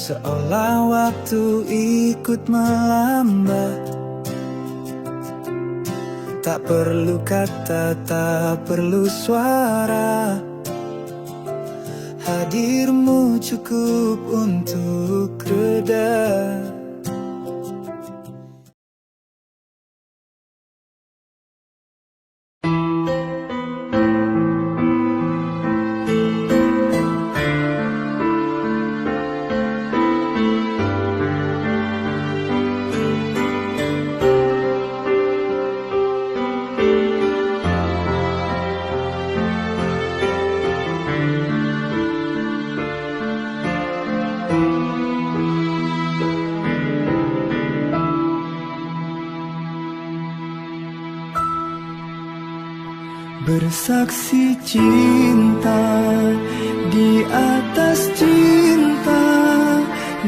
seolah waktu ikut melambat. Tak perlu kata, tak perlu suara, hadirmu cukup untuk reda. Bersaksi cinta di atas cinta,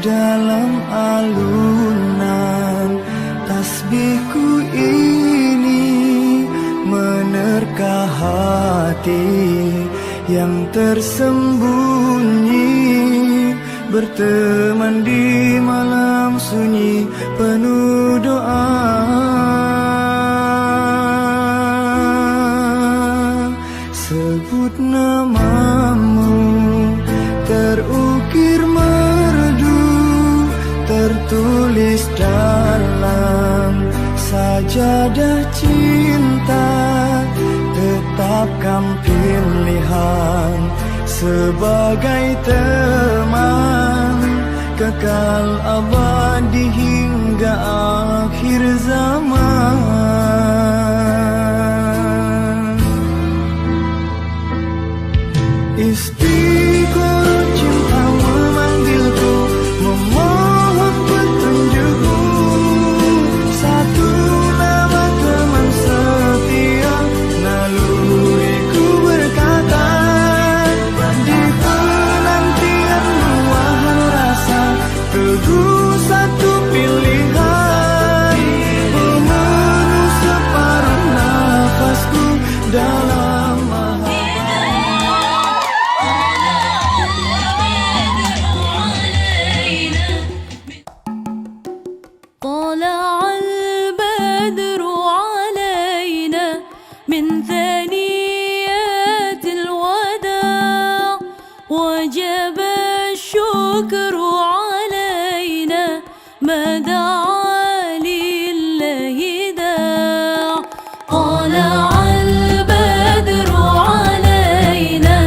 dalam alunan tasbihku ini menerka hati yang tersembunyi, berteman di malam sunyi penuh doa. Sebut namamu, terukir merdu, tertulis dalam sajadah cinta. Tetapkan pilihan sebagai teman, kekal abadi hingga akhir zaman. Istiqomah cinta memanggilku, memohon petunjukmu. Satu nama teman setia, naluriku berkata, di penantianmu wahai rasa, teguh satu pilihan, memenuh separuh nafasku dalam وجب الشكر علينا ما دعا لله داع. طلع البدر علينا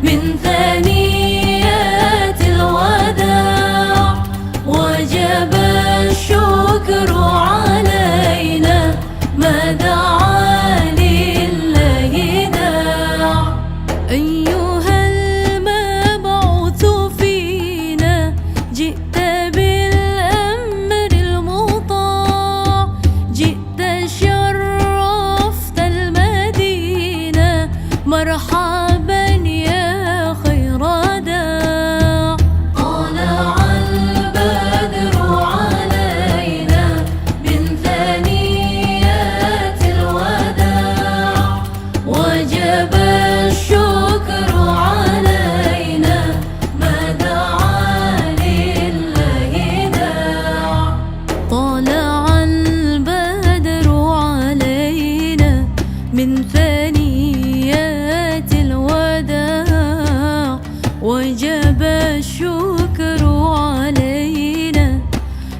من ثنيات الوداع، وجب الشكر علينا ما دعا لله داع. أيها المبعوث فينا، جئت بالأمر المطاع، جئت شرفت المدينة، مرحبا يا خير داع. طلع البدر علينا من ثنيات الوداع، وجب الشكر علينا ما دعا لله داع. طلع البدر علينا من ثنيات الوداع، وجب الشكر علينا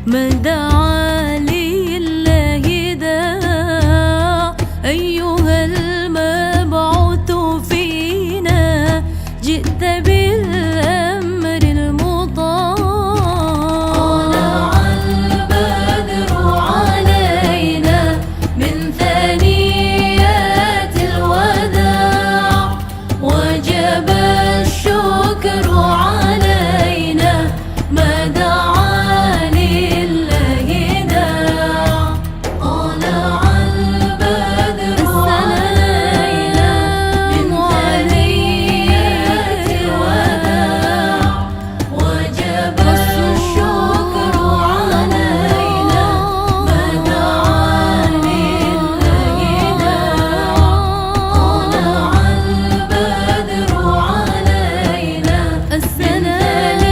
ما دعا لله داع. أيها المبعوث فينا، جئت بالأمر المطاع. طلع البدر علينا من ثنيات الوداع، وجب الشكر علينا ما دعا لله داع. طلع البدر علينا من ثنيات الوداع، وجب الشكر علينا ما دعا لله داع. طلع البدر علينا من ثنيات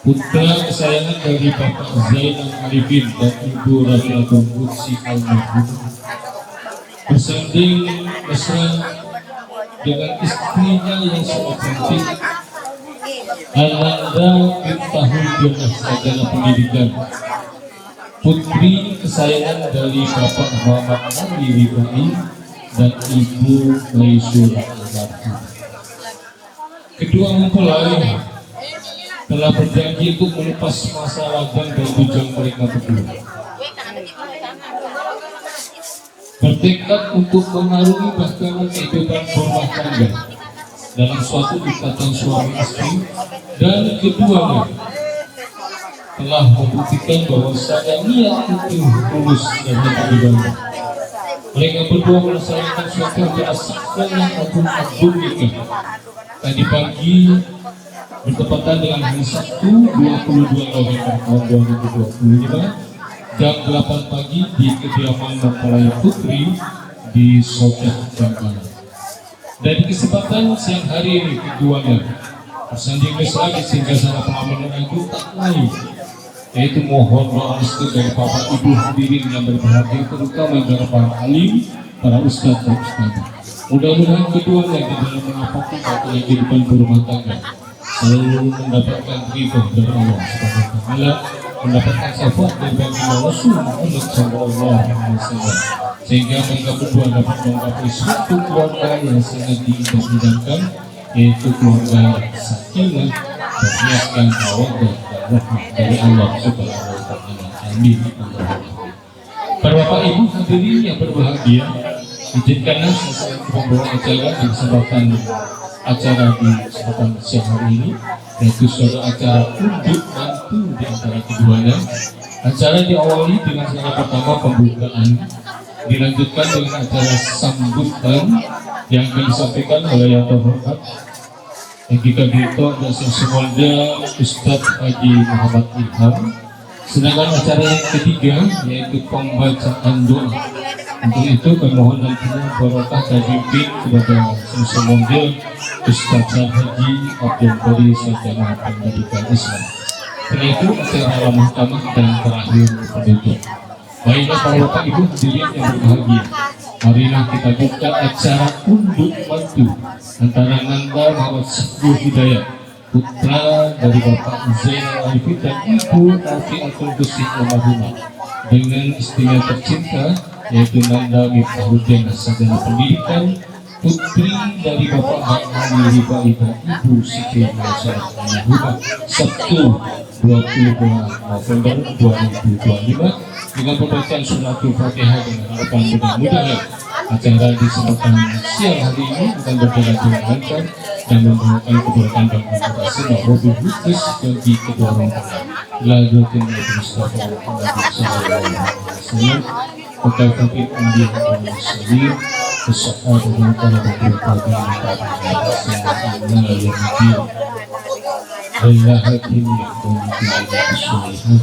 putra kesayangan dari Bapak Zainal Arifin dan Ibu Rafiatul Qudsi almarhum, bersanding mesra dengan istrinya yang sangat cantik, Ananda Miftahul Jannah sarjana pendidikan, putri kesayangan dari Bapak Muhammad Ali Rifai dan Ibu Maisurah almarhum. Kedua mempelai telah berjanji untuk melepas masa lajang dan bujang mereka berdua, bertekad untuk mengarungi bahkan kehidupan rumah tangga dalam suatu ikatan suami istri, dan keduanya telah membuktikan bahwa niat itu tulus dan tidak. Mereka berdua melaksanakan suatu keasikan yang agung nikah tadi pagi bertepatan dengan hari Sabtu 22 November tahun 2025 jam 8 pagi di kediaman mempelai putri di Sojak Bangkalan. Dan di kesempatan siang hari ini keduanya bersanding mesra di singgasana pengamanan agung tak lain yaitu mohon doa restu dari Bapak Ibu hadirin yang berbahagia, terutama dari para alim, para ustadz dan ustadzah. Mudah-mudahan keduanya di dalam menapaki batu kehidupan berumah tangga selalu mendapatkan ridho dari Allah Subhanahu wa Ta'ala, mendapatkan syafaat dari baginda Rasul Muhammad sallallahu alaihi wasallam, sehingga mereka berdua dapat menggapai suatu keluarga yang sangat diidam-idamkan, yaitu keluarga sakinah, berhiaskan mawaddah dan rahmat dari Allah Subhanahu wa Ta'ala. Amin. Para Bapak Ibu hadirin yang berbahagia, izinkanlah saya membawa acara di kesempatan acara di kesempatan siang hari ini, yaitu suatu acara unjuk mantu di antara keduanya. Acara diawali dengan cara pertama pembukaan, dilanjutkan dengan acara sambutan yang akan disampaikan oleh yang terhormat Egi Kabito dan Sesemolda Ustadz Haji Muhammad Ilham. Sedangkan acara yang ketiga yaitu pembacaan doa. Untuk itu kami mohon dan barokah dan bimbing kepada Sesemolda Ustadz Haji Abdul Qadir sarjana pendidikan Islam. Setelah itu acara alam mahkamah dan terakhir penutup. Baiklah para Bapak Ibu hadirin yang berbahagia, marilah kita buka acara unjuk mantu antara Nanda Muhammad Sabdu Hidayat, putra dari Bapak Zainal Arifin dan Ibu Rafiatul Qudsi almarhumah, dengan istrinya tercinta yaitu Nanda Miftahul Jannah sarjana pendidikan, putri dari Bapak Ali Rifai dan Ibu Siti Maisurah almarhumah, Sabtu 22 November 2025, dengan pembacaan suratul Fatihah dengan harapan mudah-mudahan acara di kesempatan siang hari ini akan berjalan dengan lancar dan membawakan kebaikan dan konsentrasi mobil khusus bagi kedua orang tua. Lajutin Mustafa Muhammad sallallahu alaihi wasallam, Kota Fatih Andi Muhammad Salih, kesahat dengan para beberapa yang yang Allah hakim yang memiliki kesulitan.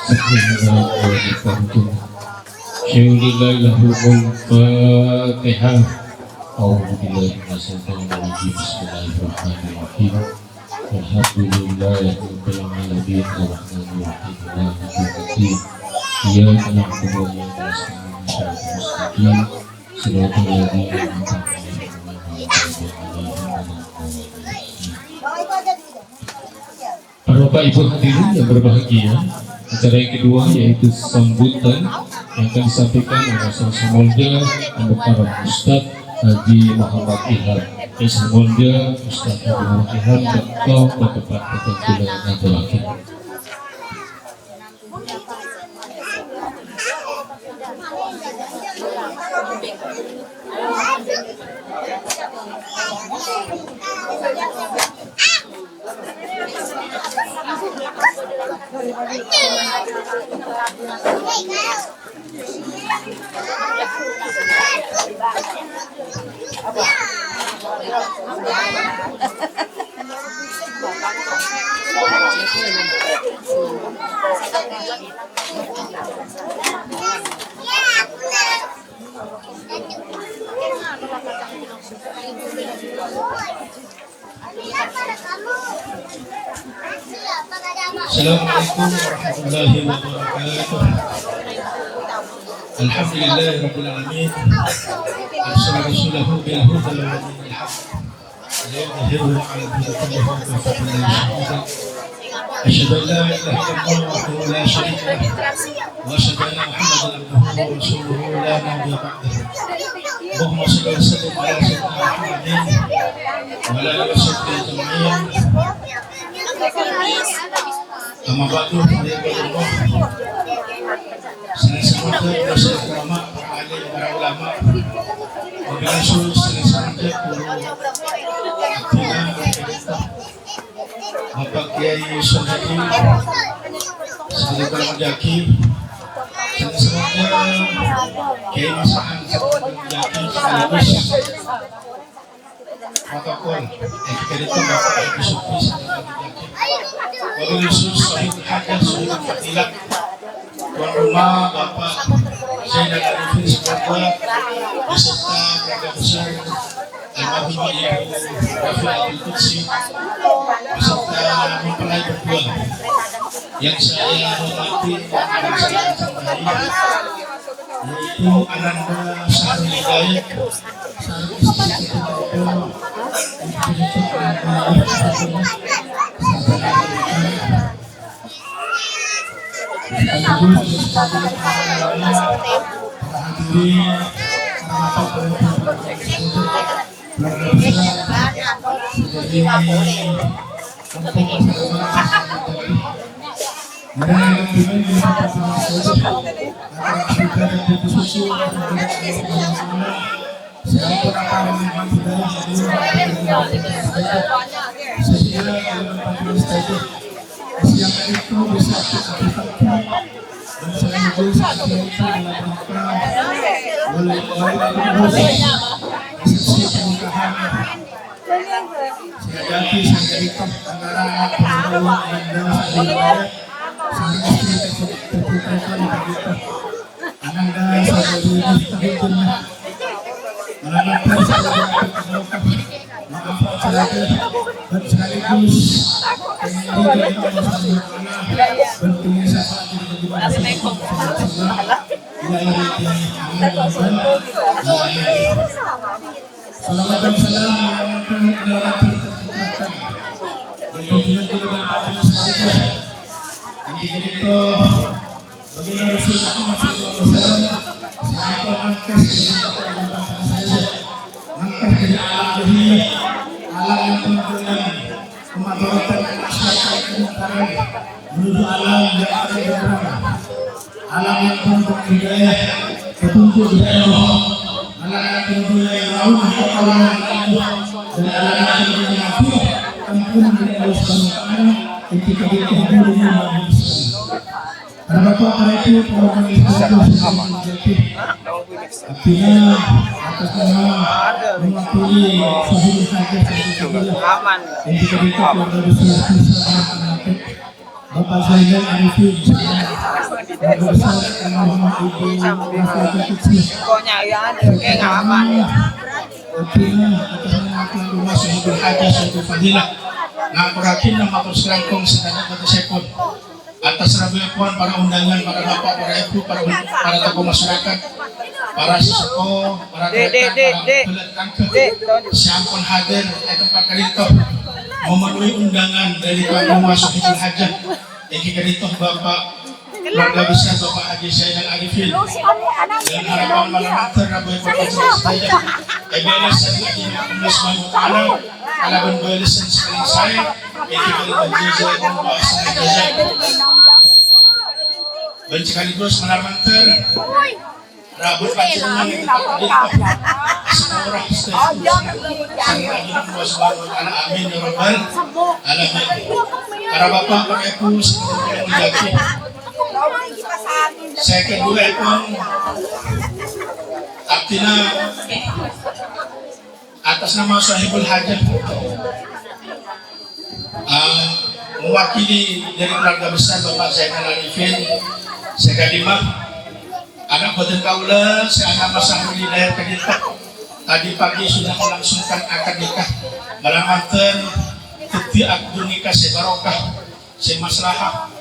Bismillahirrahmanirrahim. Al-Fatihah. A'udzubillahi minasyaitonir rajim. Bismillahirrahmanirrahim. Alhamdulillahirabbil alamin arrahmanir rahim maliki yaumiddin. Iyyaka na'budu wa iyyaka nasta'in ihdinas siratal ladzina an'amta 'alaihim. Para Bapak Ibu hadirin yang berbahagia, acara yang kedua yaitu sambutan yang akan disampaikan oleh Sesemolda Al-Mukarram Ustadz Haji Muhammad Ilham. Sesemolda Ustadz Haji Muhammad Ilham Doktor bertempat ketentuan Nahdlatul Ulama. Assalamualaikum warahmatullahi wabarakatuh. Alhamdulillahi rabbil alamin. Arsala rasulahu bil huda wa dinil haqq. Liyudhhirahu 'ala ad-dini kullihi wa kafa billahi shahida. Asyhadu an la ilaha illallah wahdahu la syarika lah wa asyhadu anna Muhammadan abduhu wa rasuluhu la nabiyya ba'dahu. Allahumma shalli wa sallim ala sayyidina Muhammadin wa ala alihi wa sahbihi ajma'in. Amma ba'du, Allah. Semoga dosa ulama, para alim, para ulama, wabillahi semoga Bapak Kiai Sunadi, Semoga Majaki, semoga Kiai Masahan Majaki sekaligus protokol yang kita itu Bapak Ibu Sufi Semoga Majaki, wabillahi sahibul hajah, sahibul fadilah, tuan rumah Bapak Zainal Arifin semoga beserta keluarga besar almarhum Ibu Rafi Al-Qudsi beserta mempelai berdua yang saya hormati dan saya cintai, yaitu Ananda Sahri Hidayat, sang istri yang itu bisa kita dan saya juga oleh sesi pernikahan saya ganti saya ikut antara pengaruh dan saya sang istri terputuskan begitu Ananda saudari terhubungnya melanjutkan saya maaf saya dan sekaligus Selamat dan salam menuju alam yang akan datang, alam yang penuh hidayah, petunjuk dari Allah, alam yang penuh yang ramah kepada dan alam yang penuh yang ampun dari Allah Subhanahu wa taala ketika kita hidup di dalam Islam. Para bapak, para ibu, para wanita menjadi artinya atas nama mewakili sahih saja aman yang kita keluarga besar Bapak Zainal Arifin, keluarga besar almarhum Ibu Rafi Al-Qudsi. Artinya atas nama tuan rumah sahibul hajah, sahibul fadilah, ngapurakin nama perserangkong sedanyak kata sepon atas rabuan para undangan, para bapak, para ibu, para tokoh masyarakat, para sesepuh, para rekan, para pelat kanker, siapun hadir di tempat kalito memenuhi undangan dari tuan rumah sahibul hajah yang kita Bapak keluarga besar Bapak Haji Zainal Arifin dan harapan malam terabai Bapak saya ebeles saya Allah Subhanahu wa taala kalaban balesan sekali saya yang kita berjaga dan bahasa jaga dan sekaligus malam rabut panjenengan yang kita seorang sampai Allah Subhanahu wa taala amin ya rabbal alamin. Para bapak, para ibu semoga menjadi saya kedua pun artinya atas nama sahibul hajah mewakili dari keluarga besar Bapak Zainal Arifin saya kadimah anak boten kaula seanak masang hidayah kadita tadi pagi sudah melangsungkan akad nikah malamanten teti akdu nikah sebarokah semaslahah,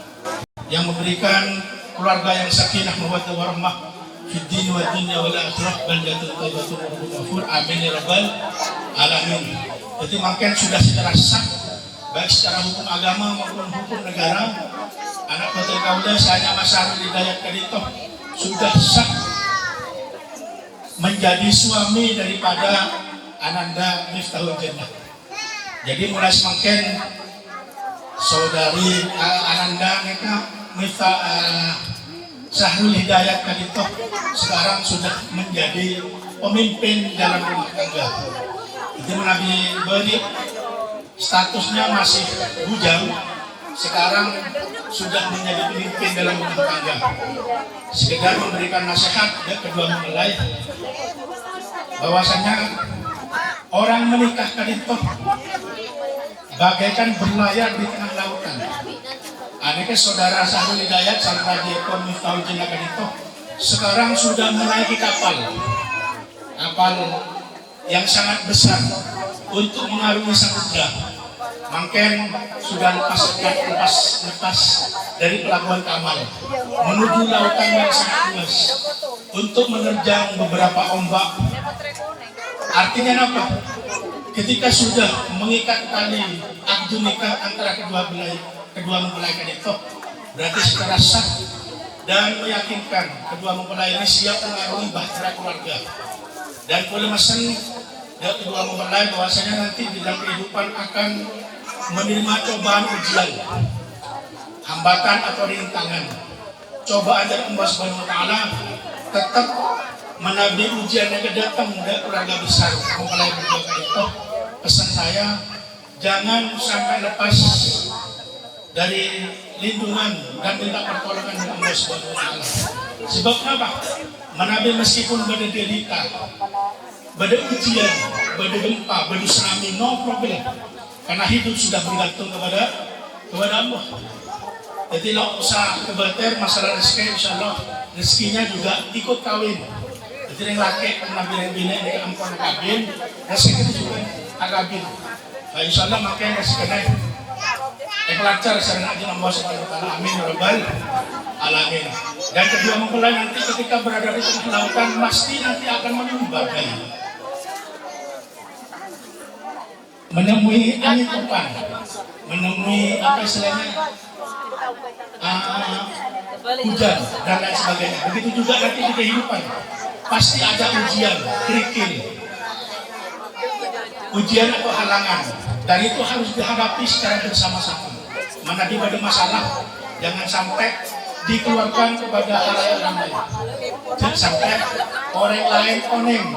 yang memberikan keluarga yang sakinah mawaddah warahmah fid din wa dunya wal akhirah, baldatun thayyibatun wa rabbul ghafur. Amin ya rabbal alamin. Jadi makin sudah secara sah, baik secara hukum agama maupun hukum negara, anak Batul Kauda saya Mas Hidayat Kadito sudah sah menjadi suami daripada Ananda Miftahul Jannah. Jadi mulai semakin saudari Ananda Syahrul Hidayat Kadito sekarang sudah menjadi pemimpin dalam rumah tangga. Itu Nabi beri statusnya masih bujang, sekarang sudah menjadi pemimpin dalam rumah tangga. Sekedar memberikan nasihat dan kedua mempelai bahwasanya orang menikah Kadito bagaikan berlayar di tengah lautan. Anaknya saudara Syahrul Hidayat Sarta Diekon Miftahul Jannah Kadito sekarang sudah menaiki kapal yang sangat besar untuk mengarungi samudra. Mungkin sudah lepas dari pelabuhan Kamal menuju lautan yang sangat luas untuk menerjang beberapa ombak. Artinya apa? Ketika sudah mengikat tali akdu nikah antara kedua mempelai Kadito, berarti secara sah dan meyakinkan kedua mempelai ini siap mengarungi bahtera keluarga. Dan boleh mesen dari kedua mempelai bahwasanya nanti di dalam kehidupan akan menerima cobaan ujian, hambatan atau rintangan. Cobaan dari Allah Subhanahu wa taala tetap menabi ujian yang datang dari keluarga besar mempelai kedua Kadito. Pesan saya, jangan sampai lepas dari lindungan dan minta pertolongan dari Allah Subhanahu wa taala. Sebab apa? Menabi meskipun pada derita, pada ujian, pada gempa, pada tsunami, no problem. Karena hidup sudah bergantung kepada Allah. Jadi tidak usah kebater masalah rezeki, insya Allah rezekinya juga ikut kawin. Jadi yang laki menabi yang bina dari ampun kabin, rezeki itu juga agabin. Nah, insya Allah makanya rezekinya lancar serta aja Allah Subhanahu wa taala. Amin ya rabbal alamin. Dan kedua mempelai nanti ketika berada di tengah lautan pasti nanti akan menemui badai, menemui angin topan, menemui apa istilahnya hujan dan lain sebagainya. Begitu juga nanti di kehidupan pasti ada ujian, kerikil, ujian atau halangan, dan itu harus dihadapi secara bersama-sama. Mana di pada masalah jangan sampai dikeluarkan kepada halayak ramai. Jangan sampai orang lain oneng.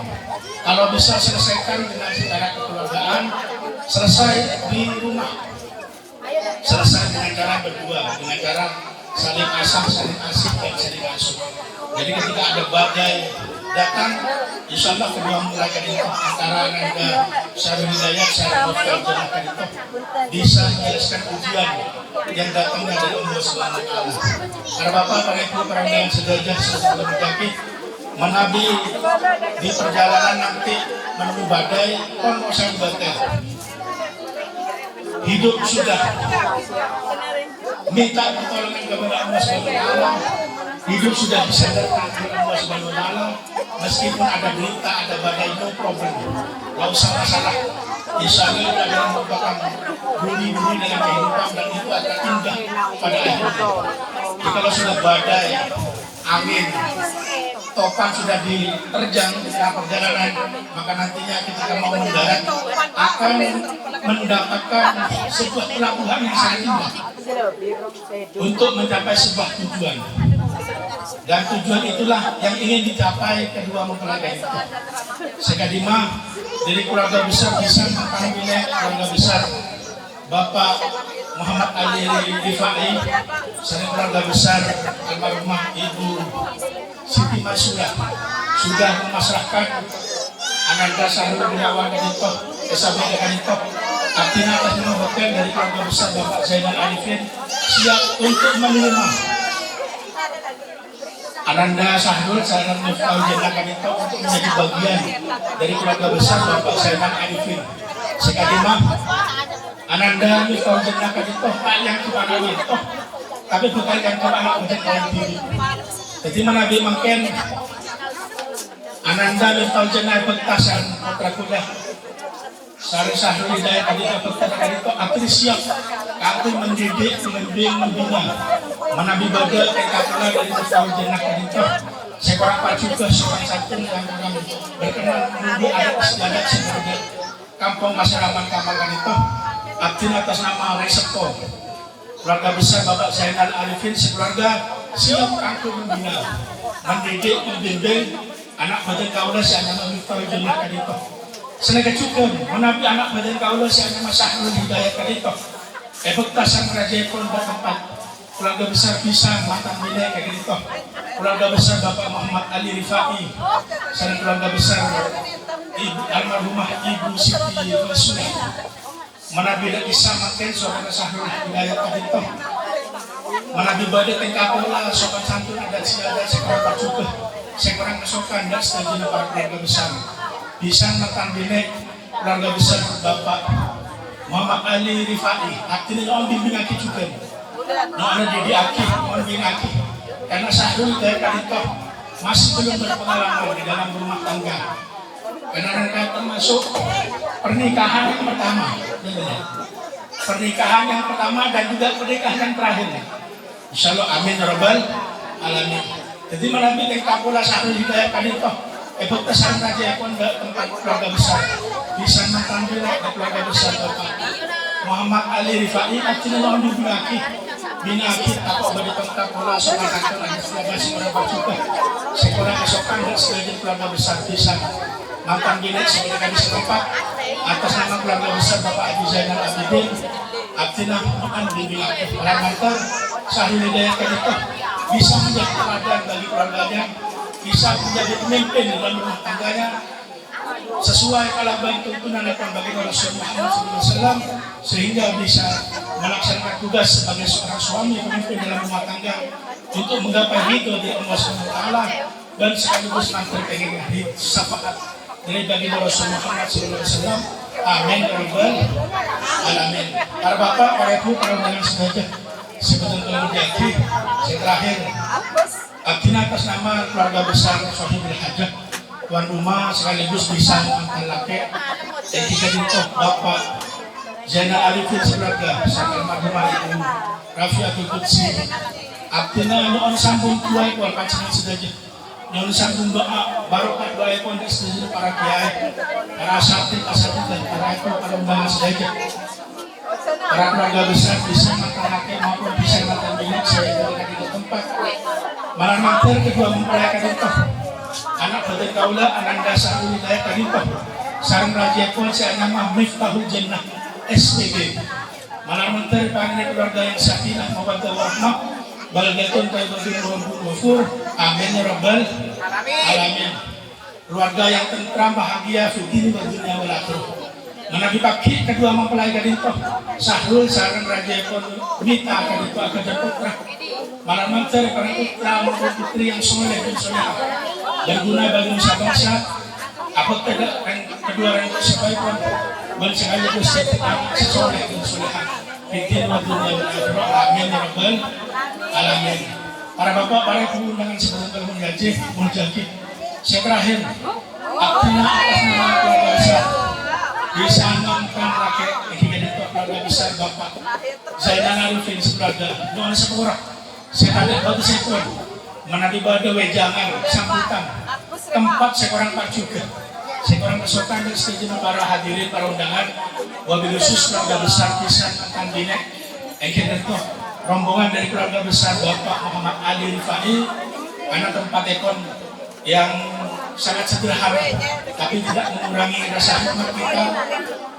Kalau bisa selesaikan dengan secara kekeluargaan, selesai di rumah, selesai dengan cara berdua, dengan cara saling asah, saling asik, dan saling asuh. Jadi ketika ada badai datang, insya Allah kedua mempelai Kadito antara Ananda Syahrul Hidayat Syahrul Jannah Kadito bisa menjelaskan ujian yang datangnya dari Allah Subhanahu wa taala. Para bapak, para ibu, para undangan sederajat sebelum menjadi menabi di perjalanan nanti menemui badai, konkosan bater. Hidup sudah minta pertolongan kepada Allah Subhanahu wa taala. Hidup sudah disadarkan kepada Allah Subhanahu wa taala. Meskipun ada berita, ada badai, no problem. Gak usah masalah. Insya Allah itu adalah merupakan bumi-bumi dalam kehidupan dan itu akan indah pada akhirnya. Jadi kalau sudah badai, angin, topan sudah diterjang dalam perjalanan, maka nantinya ketika mau mendarat akan mendapatkan sebuah pelabuhan yang sangat indah untuk mencapai sebuah tujuan. Dan tujuan itulah yang ingin dicapai kedua mempelai Kadito. Sekadima dari keluarga besar bisa mengkawini keluarga besar Bapak Muhammad Ali Rifai, serta keluarga besar almarhumah Ibu Siti Masura sudah memasrahkan Ananda Syahrul Gunawan Kadito SABD Kadito. Artinya atas nama hotel dari keluarga besar Bapak Zainal Arifin siap untuk menerima Ananda Syahrul Miftahul Jannah Kadito untuk menjadi bagian dari keluarga besar Bapak Zainal Arifin. Sekadimah Ananda Miftahul Jannah kadito yang kepanawi toh tapi bukan yang kepanak bukan yang diri. Jadi manabi mangken Ananda Miftahul Jannah pegtasan putra kuda Sari Sahrul Hidayat kadito pegtasan kadito akhirnya siap aku mendidik membimbing membina manabi badal kekapula dari Miftahul Jannah kadito seorang pak juga seorang santun yang berkenan menuju adat istiadat sebagai kampung masyarakat Kamal itu abdin atas nama Resepo keluarga besar Bapak Zainal Arifin sekeluarga siap aku membina mendidik membimbing anak badan kaula si nama Miftahul Jannah kadito senega juga menabi anak badan kaula si nama Sahrul Hidayat kadito efektasan raja pun bertempat keluarga besar Pisang mantan bina kadito keluarga besar Bapak Muhammad Ali Rifai dan keluarga besar Ibu almarhumah Ibu Siti Rasulullah manabi da isa makin saudara Sahrul Hidayat kadito manabi bade tengkapola sopan santun adat siadat sekarang pacuke sekarang kesokan dan setajina para keluarga besar Pisang mantan bina keluarga besar Bapak Muhammad Ali Rifai artinya orang bimbing aki juga ada didi aki orang bimbing aki karena Sahrul Hidayat kadito masih belum berpengalaman di dalam rumah tangga karena mereka termasuk pernikahan yang pertama dan juga pernikahan yang terakhir insyaallah amin ya rabbal alamin jadi menabi kapula Sahrul Hidayat kadito efektasan raja pun tempat keluarga besar bisa mantan bila keluarga besar Bapak Muhammad Ali Rifai artinya orang dibinaki binaki atau bagi tempat pola soal kantor ada selagasi berapa juga sekolah kesokan dan sebagian keluarga besar bisa mantan binek sebagai kami setempat atas nama keluarga besar Bapak Haji Zainal Abidin Abdinah Mu'an dibinaki orang mantan Sahrul Hidayat kadito bisa menjadi teladan bagi keluarganya bisa menjadi pemimpin dalam rumah tangganya sesuai kalaban tuntunan dan bagi Rasulullah SAW sehingga bisa melaksanakan tugas sebagai seorang suami pemimpin dalam rumah tangga untuk menggapai ridho di Allah SWT dan sekaligus nanti pengen syafaat dari bagi Rasulullah SAW. Amin ya rabbal alamin. Para bapak, para ibu, para undangan sengaja sebetulnya menjadi yang terakhir abdina atas nama keluarga besar Sohibul Hajat tuan rumah sekaligus bisa mantan laki dan kita dintok Bapak Zainal Arifin sekeluarga sang almarhumah Ibu Rafiatul Qudsi abdina nyon sambung tuai kual pancingan sedaja nyon sambung doa barokah doa pun sedaja para kiai para asatid dan para itu para undangan sedaja para keluarga besar bisa mantan laki maupun bisa mantan bini saya berikan di tempat malam mater kedua mempelai kadito anak badan kaula Ananda Sahrul Hidayat kadito sarang raja pun saya nama Miftahul Jannah SPG malam mater panggil keluarga yang sakinah mawaddah warahmah baldatun thayyibatun wa ghafur amin ya rabbal alamin keluarga yang tentram bahagia fi dini wa dunya wal akhirah menabi pagi kedua mempelai kadito Sahrul sarang raja pun mita kadito agada putra malam mater para putra maupun putri yang soleh dan solehah berguna bagi nusa bangsa apakah kedua orang tersebut pun sekaligus sesoleh dan solehah bikin wa dunya wal akhirah amin ya rabbal alamin. Para bapak, para ibu undangan sebelum mengaji munjaki saya terakhir abdina atas nama keluarga besar bisa nonton rakyat ini keluarga besar Bapak Zainal Arifin sekeluarga dengan sepura saya tanya bagi saya pun menadi pada wejangan sambutan tempat seorang pak juga seorang kesokan dan setuju para hadirin para undangan wabil khusus keluarga besar Pisan mantan binek itu rombongan dari keluarga besar Bapak Muhammad Ali Rifai karena tempat ekon yang sangat sederhana tapi tidak mengurangi rasa hormat kita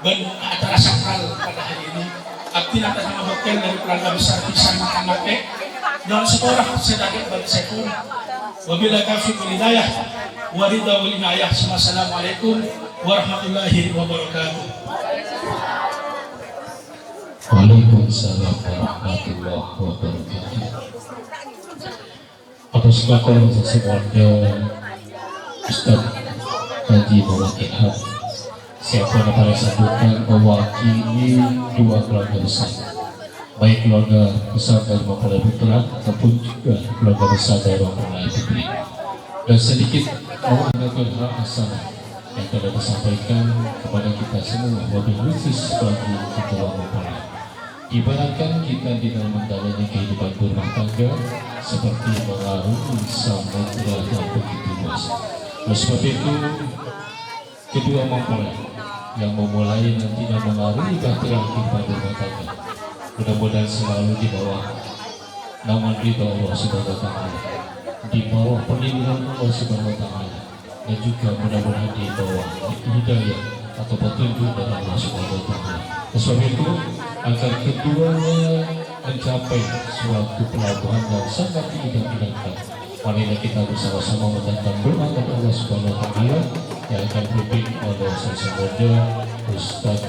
dan acara sakral pada hari ini aktif atas nama hotel dari keluarga besar Pisan mantan binek dan sekolah sedikit bagi sekun wabillahi taufiq wal hidayah waridha wal inayah. Assalamualaikum warahmatullahi wabarakatuh. Waalaikumsalam warahmatullahi wabarakatuh. Atas laporan semuanya Ustaz Haji Muhammad Ilham Siapa yang pada sambutan mewakili dua keluarga besar, baik keluarga besar dari Mempelai Putra ataupun juga keluarga besar dari Mempelai Putri. Dan sedikit menggunakan hal asal yang telah disampaikan kepada kita semua, wabil khusus bagi ketua mempelai. Ibaratkan kita di dalam menjalani kehidupan berumah tangga seperti mengarungi samudra yang begitu luas. Oleh sebab itu, kedua mempelai yang memulai nantinya mengarungi bahtera kehidupan berumah tangga, mudah-mudahan selalu di bawah naungan ridha Allah Subhanahu wa Ta'ala, di bawah perlindungan Allah Subhanahu wa Ta'ala, dan juga mudah-mudahan di bawah hidayah atau petunjuk dari Allah Subhanahu wa Ta'ala. Sebab itu, agar keduanya mencapai suatu pelabuhan yang sangat diidam-idamkan, marilah kita bersama-sama mendatang doa kepada Allah Subhanahu wa Ta'ala yang akan dipimpin oleh Sesemoja Ustaz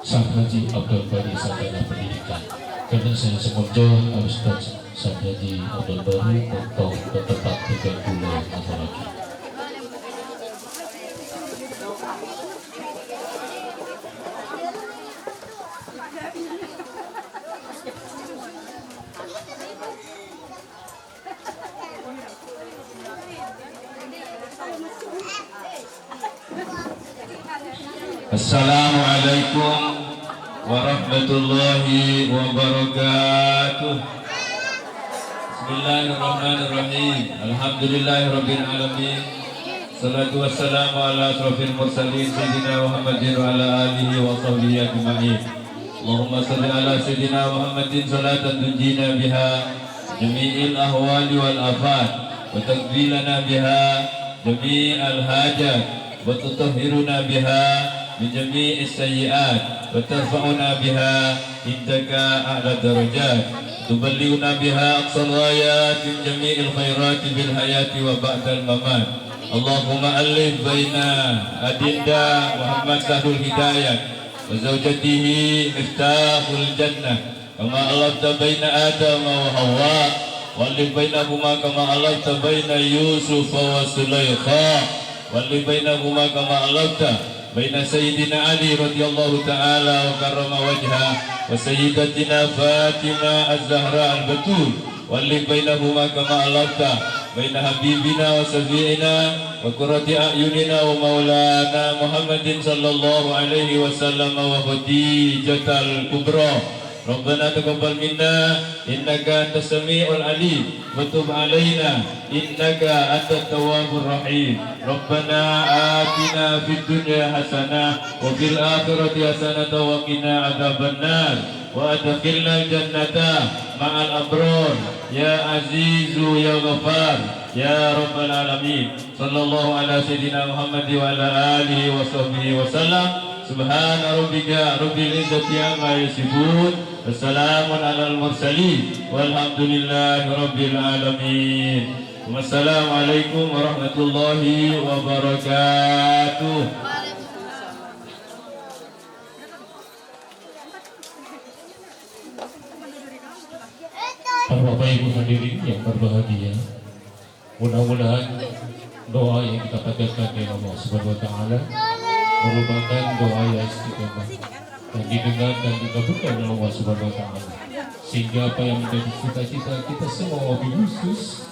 Sarhaji Abdul Bari Sarjana Pendidikan. Karena saya semoga Ustaz Sarhaji Abdul Bari untuk bertempat dengan Pulau Amaraki. Assalamualaikum warahmatullahi wabarakatuh. Bismillahirrahmanirrahim. Alhamdulillahirabbil alamin. Salatu wassalamu ala asrofil mursalin sayyidina Muhammadin wa ala alihi wa sahbihi ajma'in. Allahumma salli ala sayyidina Muhammadin salatan tunjina biha jami'il ahwali wal afat wa takbilana biha jami'al hajat wa tutahhiruna biha min jami'is sayyi'at wa tarfa'una biha indaka a'la darajat tuballighuna biha aqsal ghayat min jami'il khairat bil hayati wa ba'dal mamat. Allahumma alif baina adinda Muhammad Sahrul Hidayat wa zawjatihi miftahul jannah kama alafta baina Adam wa Hawa wa alif bainahuma kama alafta baina Yusuf wa Sulaykha wa alif bainahuma kama alafta baina Sayyidina Ali radhiyallahu ta'ala wa karrama wajha wa Sayyidatina Fatimah Az-Zahra Al-Batul wa alif bainahuma kama alafta baina habibina wa safi'ina wa qurrati a'yunina wa maulana Muhammadin sallallahu alaihi wasallam wa Khadijatal Kubra. Rabbana taqabbal minna innaka antas samiul alim wa tub alaina innaka antat tawwabur rahim. Rabbana atina fid dunya hasanah wa fil akhirati hasanah wa qina adzabannar wa adkhilna jannata ma'al abrar ya azizu ya ghafar ya rabbal alamin. Sallallahu ala sayyidina Muhammad wa ala alihi wa sahbihi wa sallam. Subhana rabbika rabbil izzati amma yasifun. Wassalamun alal mursalin walhamdulillahi rabbil alamin. Wassalamualaikum warahmatullahi wabarakatuh. Para Bapak Ibu hadirin yang berbahagia, mudah-mudahan doa yang kita panjatkan dari Allah Subhanahu wa Ta'ala merupakan doa yang istiqomah dan didengar dan dikabulkan oleh Allah Subhanahu wa Ta'ala, sehingga apa yang menjadi cita-cita kita semua, wabil khusus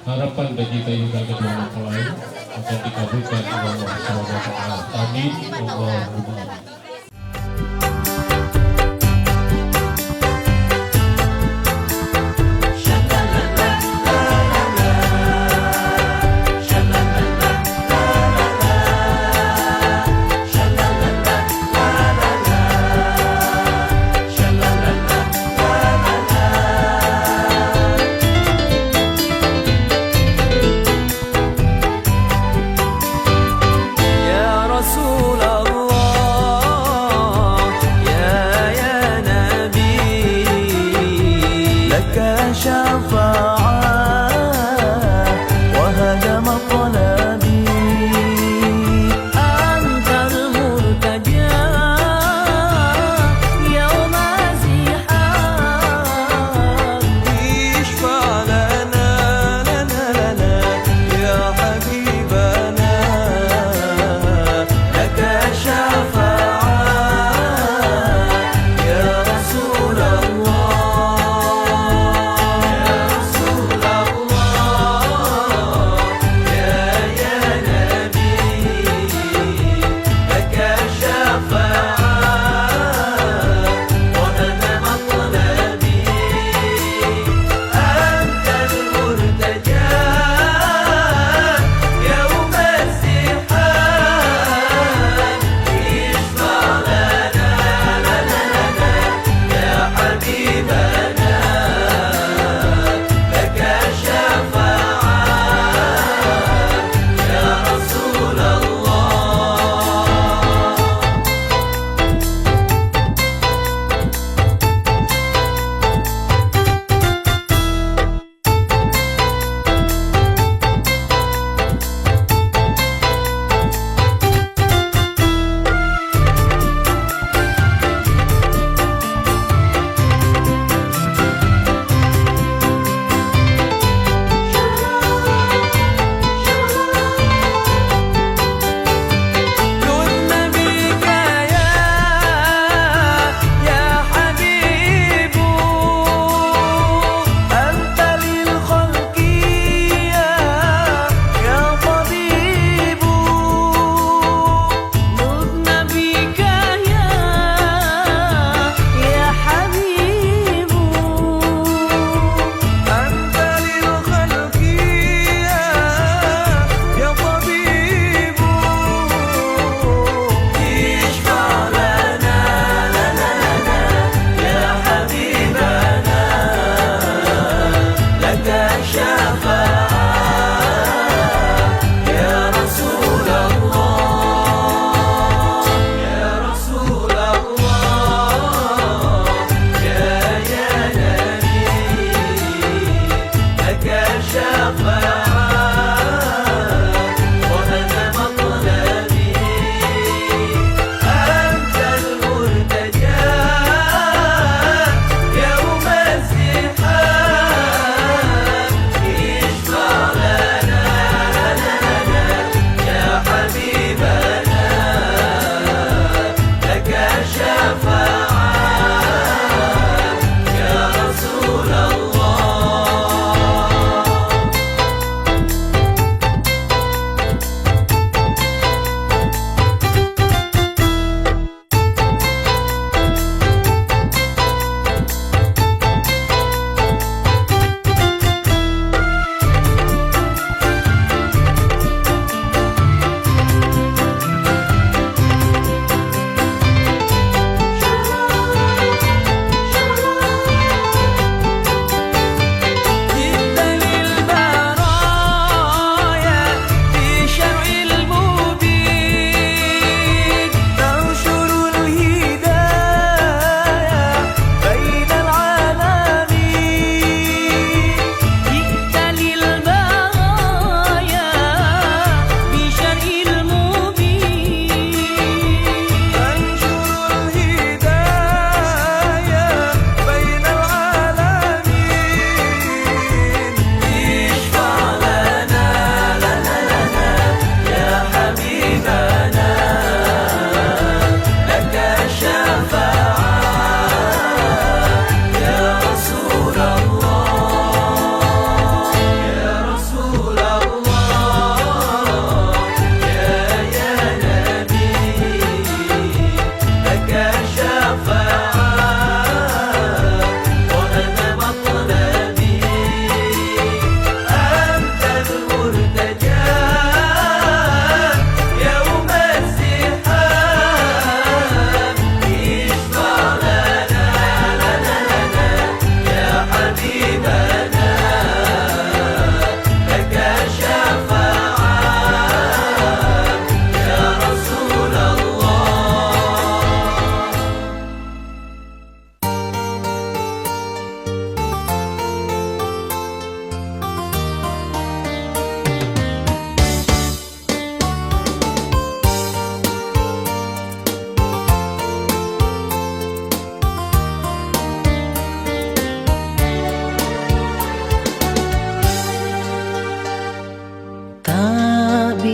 harapan dan cita-cita kedua mempelai akan dikabulkan oleh Allah Subhanahu wa Ta'ala. Amin. Allahumma amin. Ya Rasulullah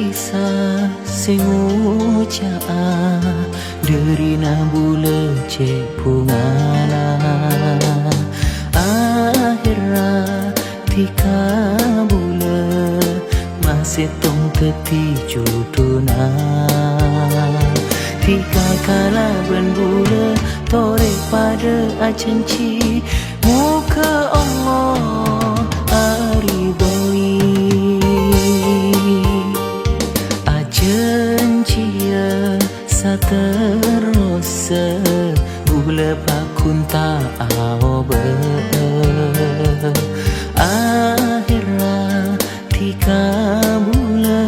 bisa senguca derina bule cek pungana akhirnya tika bule masih tong teti juduna tika kala ben bule tore pada acenci muka Allah aridoi acencia saterus bule pakun tak aobe akhirnya tika bule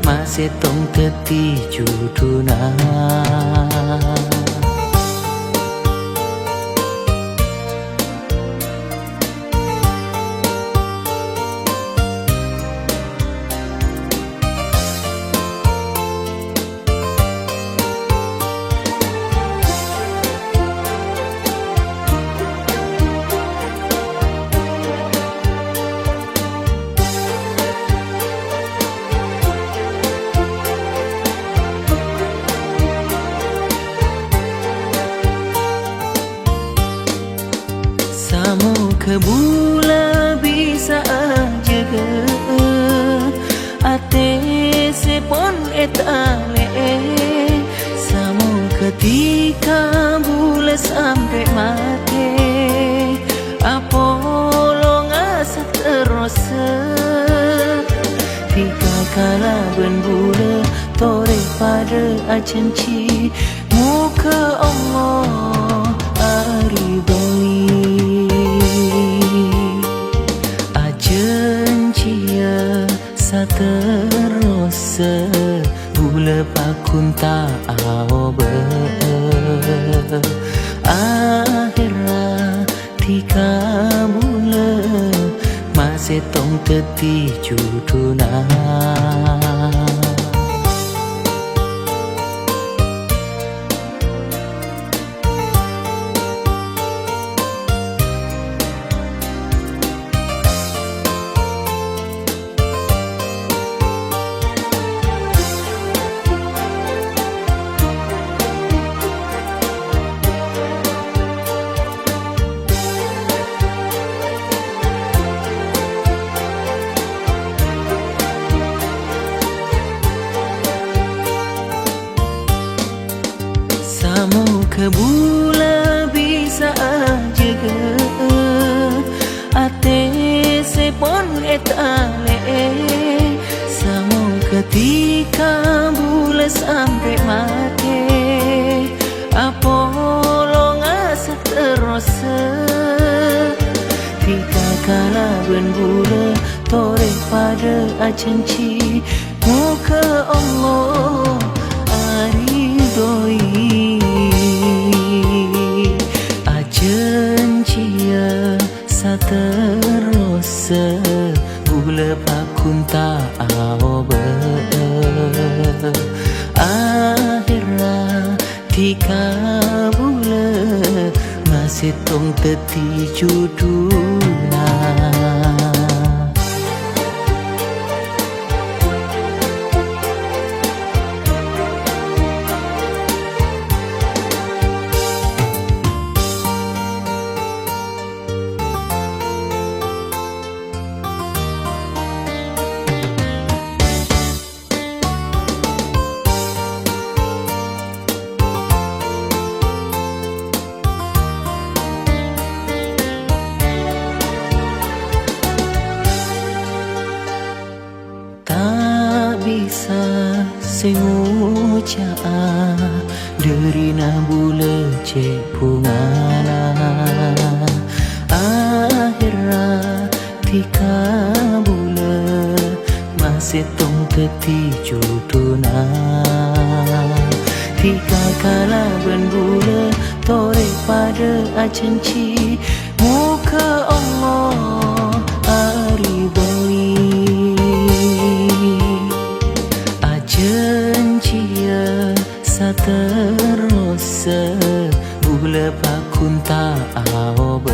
masih tong teti juduna Samu ke bula bisa aja ke ate sepon etale samu ketika bula sampai mati apolo ngasat terus tika kala ben bula tore pada acenci muka Allah aridoi terus bule pakun tak aobe akhirnya tika bule masih tong teti juduna Samu ke bula bisa aja ke ate sepon etale samu ketika bula sampai mati apolo ngasat terus tika kala ben bula tore pada acenci muka Allah aridoi acencia saterus bule pakun tak aobe akhirnya tika bule masih tong teti juduna bisa senguca derina bule cek pungana akhirnya tika bule masih tong teti juduna tika kala ben bule tore pada acenci muka Allah aridoi terus bule pakun tak aobe